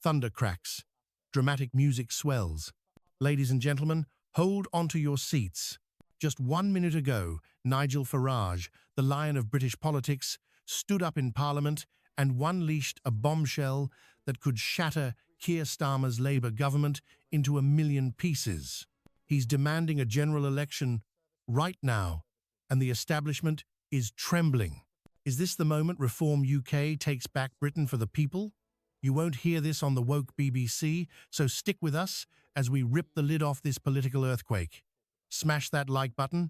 Thunder cracks. Dramatic music swells. Ladies and gentlemen, hold onto your seats. Just 1 minute ago, Nigel Farage, the lion of British politics, stood up in Parliament and unleashed a bombshell that could shatter Keir Starmer's Labour government into a million pieces. He's demanding a general election right now, and the establishment is trembling. Is this the moment Reform UK takes back Britain for the people? You won't hear this on the woke BBC, so stick with us as we rip the lid off this political earthquake. Smash that like button,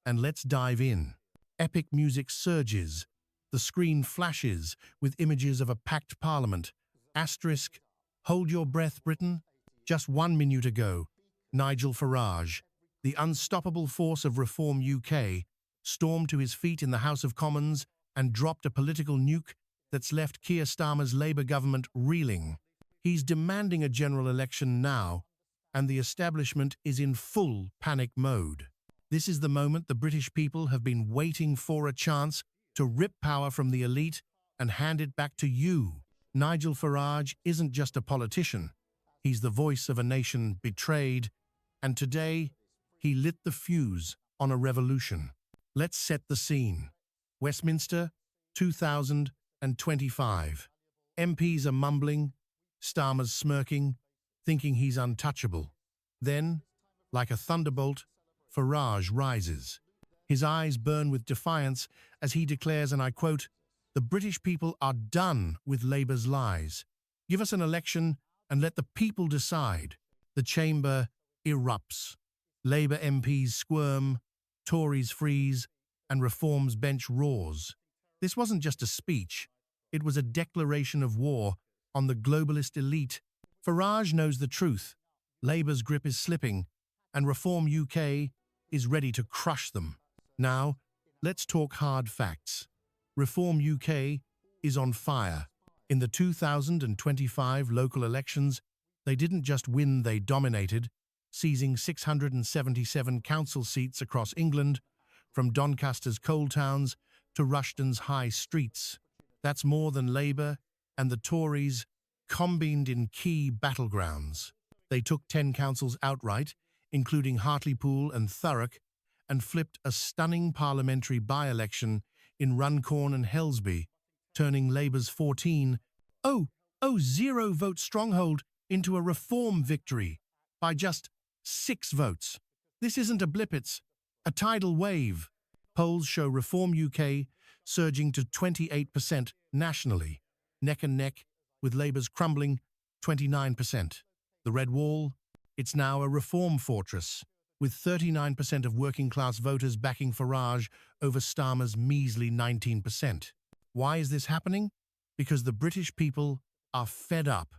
and let's dive in. Epic music surges. The screen flashes with images of a packed Parliament. Asterisk, hold your breath, Britain. Just 1 minute ago, Nigel Farage, the unstoppable force of Reform UK, stormed to his feet in the House of Commons and dropped a political nuke that's left Keir Starmer's Labour government reeling. He's demanding a general election now, and the establishment is in full panic mode. This is the moment the British people have been waiting for, a chance to rip power from the elite and hand it back to you. Nigel Farage isn't just a politician. He's the voice of a nation betrayed, and today he lit the fuse on a revolution. Let's set the scene. Westminster, 2025. MPs are mumbling, Starmer's smirking, thinking he's untouchable. Then, like a thunderbolt, Farage rises. His eyes burn with defiance as he declares, and I quote, "The British people are done with Labour's lies. Give us an election and let the people decide." The chamber erupts. Labour MPs squirm, Tories freeze, and Reform's bench roars. This wasn't just a speech. It was a declaration of war on the globalist elite. Farage knows the truth. Labour's grip is slipping, and Reform UK is ready to crush them. Now, let's talk hard facts. Reform UK is on fire. In the 2025 local elections, they didn't just win, they dominated, seizing 677 council seats across England, from Doncaster's coal towns to Rushden's high streets. That's more than Labour and the Tories combined in key battlegrounds. They took 10 councils outright, including Hartlepool and Thurrock, and flipped a stunning parliamentary by-election in Runcorn and Helsby, turning Labour's 14-0 vote stronghold into a Reform victory by just 6 votes. This isn't a blip, it's a tidal wave. Polls show Reform UK surging to 28% nationally, neck and neck with Labour's crumbling 29%. The Red Wall, it's now a Reform fortress, with 39% of working-class voters backing Farage over Starmer's measly 19%. Why is this happening? Because the British people are fed up.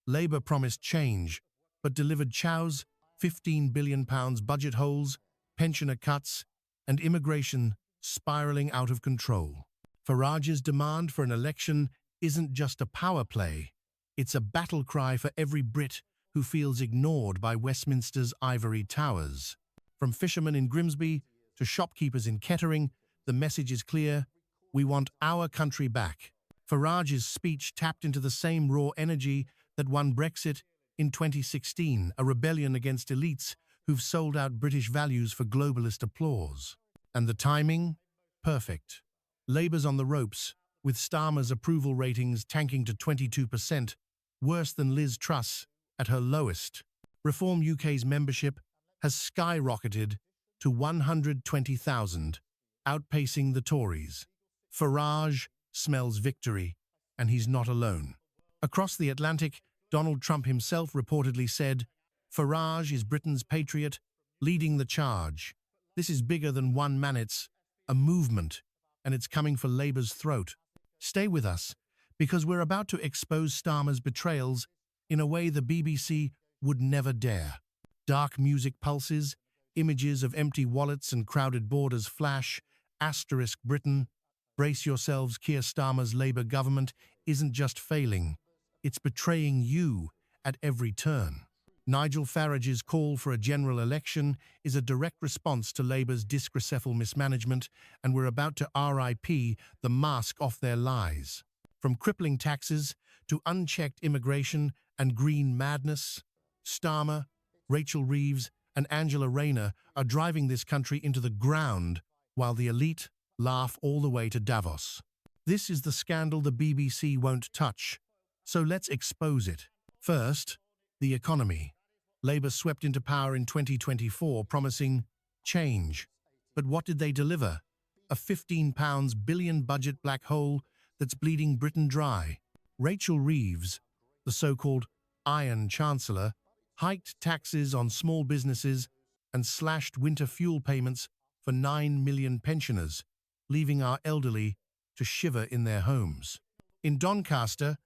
Labour promised change, but delivered Chow's £15 billion budget holes, pensioner cuts, and immigration spiralling out of control. Farage's demand for an election isn't just a power play. It's a battle cry for every Brit who feels ignored by Westminster's ivory towers. From fishermen in Grimsby to shopkeepers in Kettering, the message is clear: we want our country back. Farage's speech tapped into the same raw energy that won Brexit in 2016, a rebellion against elites who've sold out British values for globalist applause. And the timing? Perfect. Labour's on the ropes, with Starmer's approval ratings tanking to 22%, worse than Liz Truss at her lowest. Reform UK's membership has skyrocketed to 120,000, outpacing the Tories. Farage smells victory, and he's not alone. Across the Atlantic, Donald Trump himself reportedly said, "Farage is Britain's patriot, leading the charge. This is bigger than one man, it's a movement, and it's coming for Labour's throat." Stay with us, because we're about to expose Starmer's betrayals in a way the BBC would never dare. Dark music pulses, images of empty wallets and crowded borders flash. Asterisk Britain, brace yourselves, Keir Starmer's Labour government isn't just failing, it's betraying you at every turn. Nigel Farage's call for a general election is a direct response to Labour's disgraceful mismanagement, and we're about to RIP the mask off their lies. From crippling taxes to unchecked immigration and green madness? Starmer, Rachel Reeves, and Angela Rayner are driving this country into the ground while the elite laugh all the way to Davos. This is the scandal the BBC won't touch, so let's expose it. First, the economy. Labour swept into power in 2024 promising change. But what did they deliver? A £15 billion budget black hole that's bleeding Britain dry. Rachel Reeves, the so-called Iron Chancellor, hiked taxes on small businesses and slashed winter fuel payments for 9 million pensioners, leaving our elderly to shiver in their homes. In Doncaster,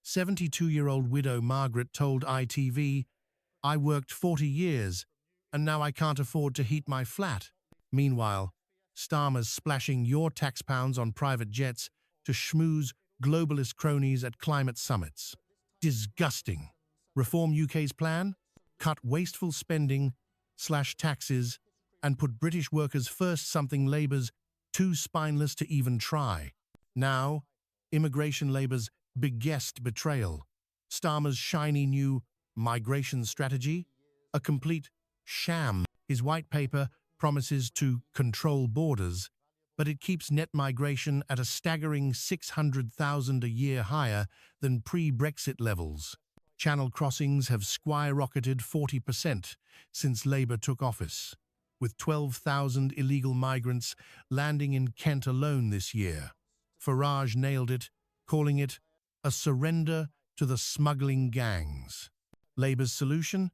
72-year-old widow Margaret told ITV, "I worked 40 years, and now I can't afford to heat my flat." Meanwhile, Starmer's splashing your tax pounds on private jets to schmooze globalist cronies at climate summits. Disgusting. Reform UK's plan? Cut wasteful spending, slash taxes, and put British workers first, something Labour's too spineless to even try. Now, immigration Labour's biggest betrayal. Starmer's shiny new migration strategy? A complete sham. His white paper promises to control borders, but it keeps net migration at a staggering 600,000 a year higher than pre-Brexit levels. Channel crossings have skyrocketed 40% since Labour took office, with 12,000 illegal migrants landing in Kent alone this year. Farage nailed it, calling it a surrender to the smuggling gangs. Labour's solution?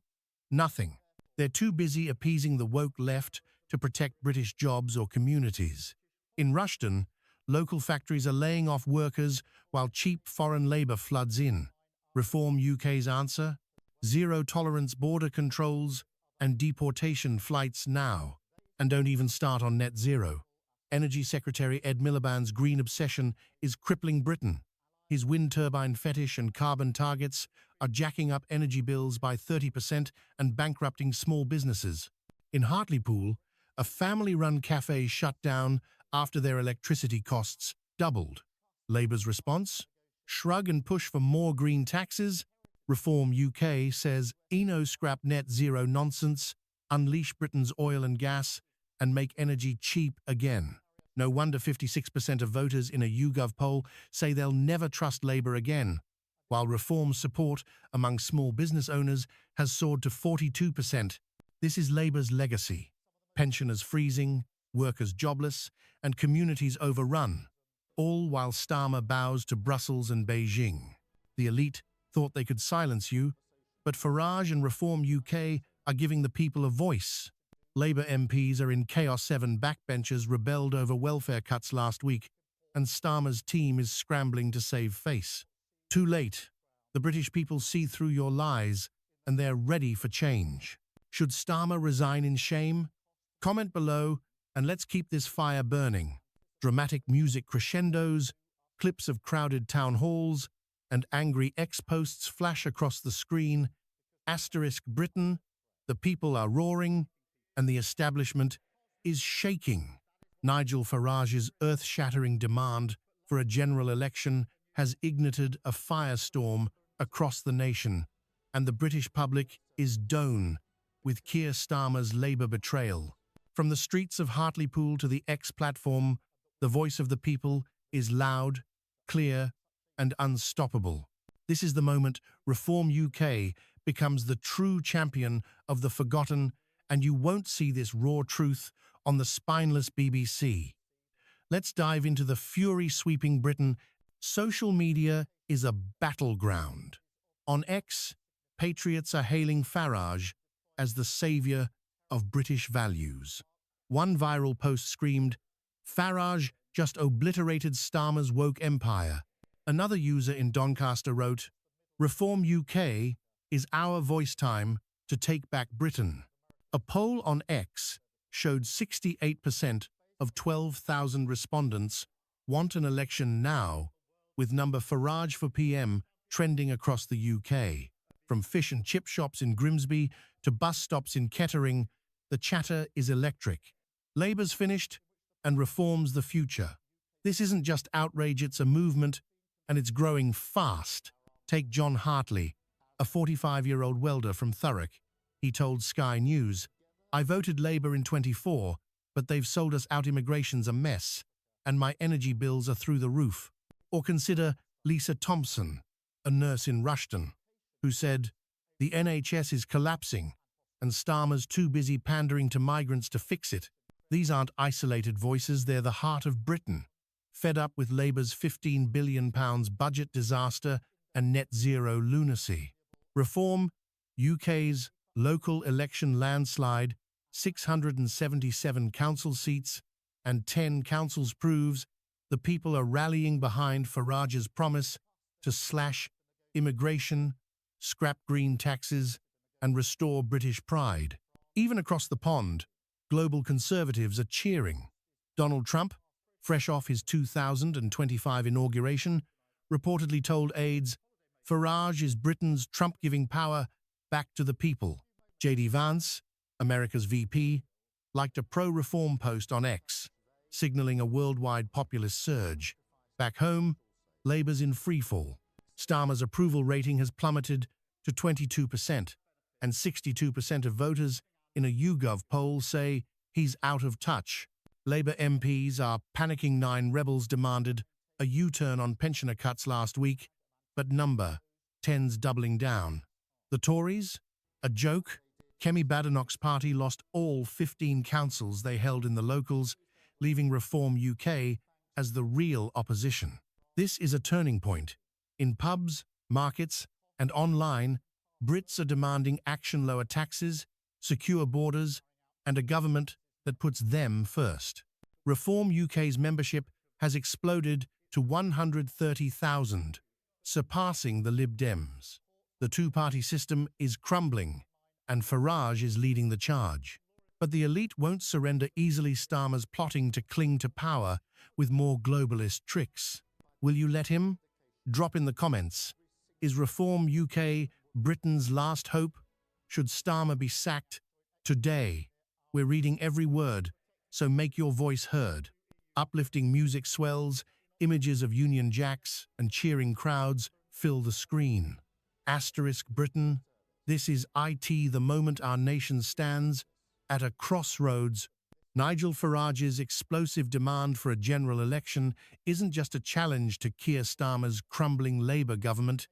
Nothing. They're too busy appeasing the woke left to protect British jobs or communities. In Rushden, local factories are laying off workers while cheap foreign labour floods in. Reform UK's answer? Zero-tolerance border controls and deportation flights now. And don't even start on net zero. Energy Secretary Ed Miliband's green obsession is crippling Britain. His wind turbine fetish and carbon targets are jacking up energy bills by 30% and bankrupting small businesses. In Hartlepool, a family-run cafe shut down after their electricity costs doubled. Labour's response? Shrug and push for more green taxes? Reform UK says, "Eno scrap net zero nonsense, unleash Britain's oil and gas, and make energy cheap again." No wonder 56% of voters in a YouGov poll say they'll never trust Labour again, while reform support among small business owners has soared to 42%. This is Labour's legacy. Pensioners freezing, workers jobless, and communities overrun, all while Starmer bows to Brussels and Beijing. The elite thought they could silence you, but Farage and Reform UK are giving the people a voice. Labour MPs are in chaos. 7 backbenchers rebelled over welfare cuts last week, and Starmer's team is scrambling to save face. Too late. The British people see through your lies, and they're ready for change. Should Starmer resign in shame? Comment below, and let's keep this fire burning. Dramatic music crescendos, clips of crowded town halls, and angry ex-posts flash across the screen. Asterisk Britain, the people are roaring, and the establishment is shaking. Nigel Farage's earth-shattering demand for a general election has ignited a firestorm across the nation, and the British public is down with Keir Starmer's Labour betrayal. From the streets of Hartlepool to the X platform, the voice of the people is loud, clear, and unstoppable. This is the moment Reform UK becomes the true champion of the forgotten, and you won't see this raw truth on the spineless BBC. Let's dive into the fury sweeping Britain. Social media is a battleground. On X, patriots are hailing Farage as the saviour of British values. One viral post screamed, "Farage just obliterated Starmer's woke empire." Another user in Doncaster wrote, "Reform UK is our voice time to take back Britain." A poll on X showed 68% of 12,000 respondents want an election now, with number Farage for PM trending across the UK. From fish and chip shops in Grimsby to bus stops in Kettering, the chatter is electric. Labour's finished, and Reform's the future. This isn't just outrage, it's a movement, and it's growing fast. Take John Hartley, A 45-year-old welder from Thurrock. He told Sky News, "I voted Labour in 24, but they've sold us out. Immigration's a mess, and my energy bills are through the roof." Or consider Lisa Thompson, a nurse in Rushden, who said, "The NHS is collapsing, and Starmer's too busy pandering to migrants to fix it." These aren't isolated voices, they're the heart of Britain, fed up with Labour's £15 billion budget disaster and net zero lunacy. Reform UK's local election landslide, 677 council seats and 10 councils proves the people are rallying behind Farage's promise to slash immigration, scrap green taxes, and restore British pride. Even across the pond, global conservatives are cheering. Donald Trump, fresh off his 2025 inauguration, reportedly told aides, "Farage is Britain's Trump, giving power back to the people." J.D. Vance, America's VP, liked a pro-reform post on X, signaling a worldwide populist surge. Back home, Labour's in freefall. Starmer's approval rating has plummeted to 22%, and 62% of voters in a YouGov poll say he's out of touch. Labour MPs are panicking. 9 rebels demanded a U-turn on pensioner cuts last week, but number 10's doubling down. The Tories? A joke? Kemi Badenoch's party lost all 15 councils they held in the locals, leaving Reform UK as the real opposition. This is a turning point. In pubs, markets, and online, Brits are demanding action: lower taxes, secure borders, and a government that puts them first. Reform UK's membership has exploded to 130,000, surpassing the Lib Dems. The two-party system is crumbling, and Farage is leading the charge. But the elite won't surrender easily. Starmer's plotting to cling to power with more globalist tricks. Will you let him? Drop in the comments. Is Reform UK Britain's last hope? Should Starmer be sacked? Today, we're reading every word, so make your voice heard. Uplifting music swells, images of Union Jacks and cheering crowds fill the screen. Asterisk Britain, this is it, the moment our nation stands at a crossroads. Nigel Farage's explosive demand for a general election isn't just a challenge to Keir Starmer's crumbling Labour government,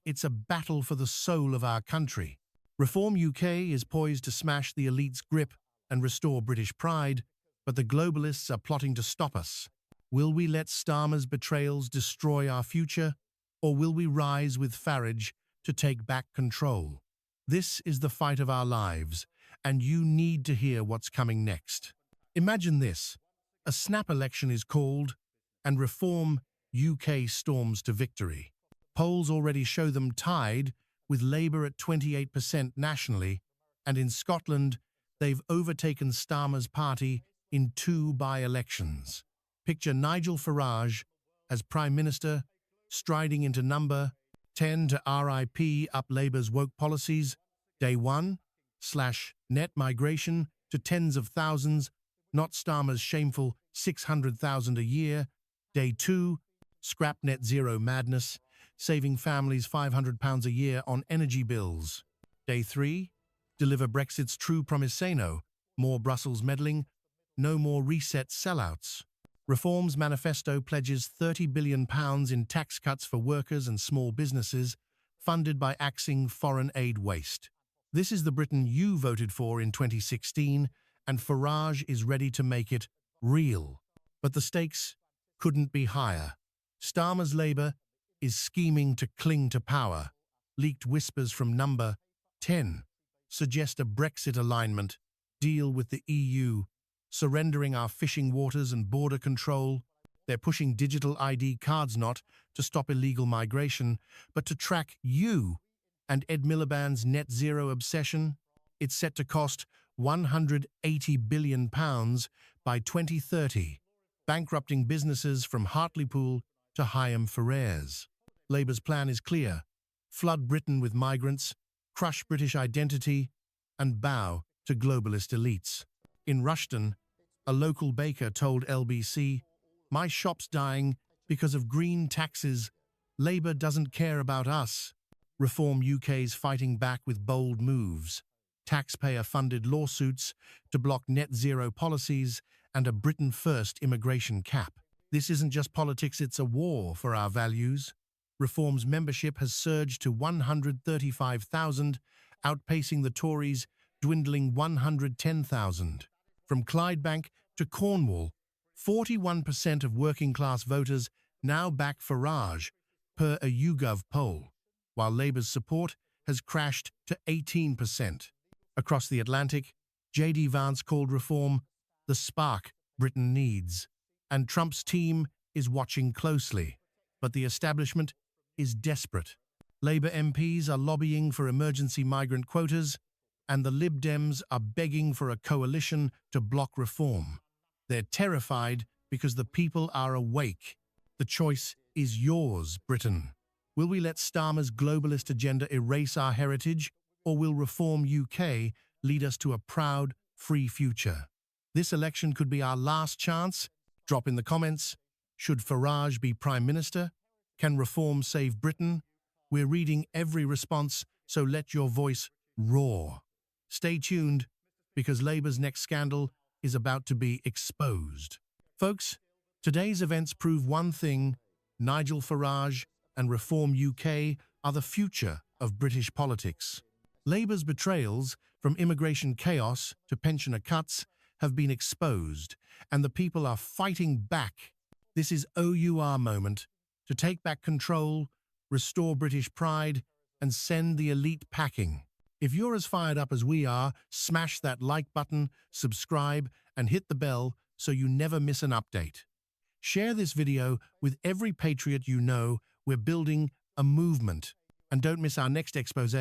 it's a battle for the soul of our country. Reform UK is poised to smash the elite's grip and restore British pride, but the globalists are plotting to stop us. Will we let Starmer's betrayals destroy our future, or will we rise with Farage to take back control? This is the fight of our lives, and you need to hear what's coming next. Imagine this: a snap election is called, and Reform UK storms to victory. Polls already show them tied, with Labour at 28% nationally, and in Scotland, they've overtaken Starmer's party in 2 by-elections. Picture Nigel Farage as Prime Minister, striding into number 10 to RIP up Labour's woke policies. Day 1, /net migration to tens of thousands, not Starmer's shameful 600,000 a year. Day 2, scrap net zero madness, saving families £500 a year on energy bills. Day 3, deliver Brexit's true promise. Say no more Brussels meddling, no more reset sellouts. Reform's manifesto pledges £30 billion in tax cuts for workers and small businesses, funded by axing foreign aid waste. This is the Britain you voted for in 2016, and Farage is ready to make it real. But the stakes couldn't be higher. Starmer's Labour is scheming to cling to power. Leaked whispers from number 10 suggest a Brexit alignment deal with the EU, surrendering our fishing waters and border control. They're pushing digital ID cards not to stop illegal migration, but to track you. And Ed Miliband's net zero obsession? It's set to cost £180 billion by 2030, bankrupting businesses from Hartlepool to Hyam Ferrers. Labour's plan is clear: flood Britain with migrants, crush British identity, and bow to globalist elites. In Rushden, a local baker told LBC, "My shop's dying because of green taxes. Labour doesn't care about us." Reform UK's fighting back with bold moves, taxpayer-funded lawsuits to block net zero policies and a Britain-first immigration cap. This isn't just politics, it's a war for our values. Reform's membership has surged to 135,000, outpacing the Tories' dwindling 110,000. From Clydebank to Cornwall, 41% of working-class voters now back Farage, per a YouGov poll, while Labour's support has crashed to 18%. Across the Atlantic, J.D. Vance called reform the spark Britain needs, and Trump's team is watching closely. But the establishment is desperate. Labour MPs are lobbying for emergency migrant quotas, and the Lib Dems are begging for a coalition to block reform. They're terrified because the people are awake. The choice is yours, Britain. Will we let Starmer's globalist agenda erase our heritage, or will Reform UK lead us to a proud, free future? This election could be our last chance. Drop in the comments. Should Farage be Prime Minister? Can Reform save Britain? We're reading every response, so let your voice roar. Stay tuned, because Labour's next scandal is about to be exposed. Folks, today's events prove one thing: Nigel Farage and Reform UK are the future of British politics. Labour's betrayals, from immigration chaos to pensioner cuts, have been exposed, and the people are fighting back. This is OUR moment to take back control, restore British pride, and send the elite packing. If you're as fired up as we are, smash that like button, subscribe, and hit the bell so you never miss an update. Share this video with every patriot you know. We're building a movement. And don't miss our next expose,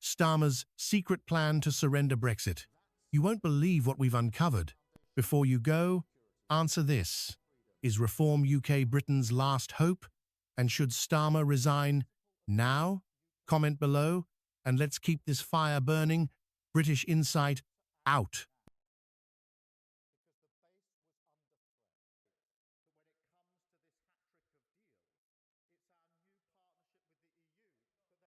Starmer's secret plan to surrender Brexit. You won't believe what we've uncovered. Before you go, answer this. Is Reform UK Britain's last hope? And should Starmer resign now? Comment below, and let's keep this fire burning. British Insight out.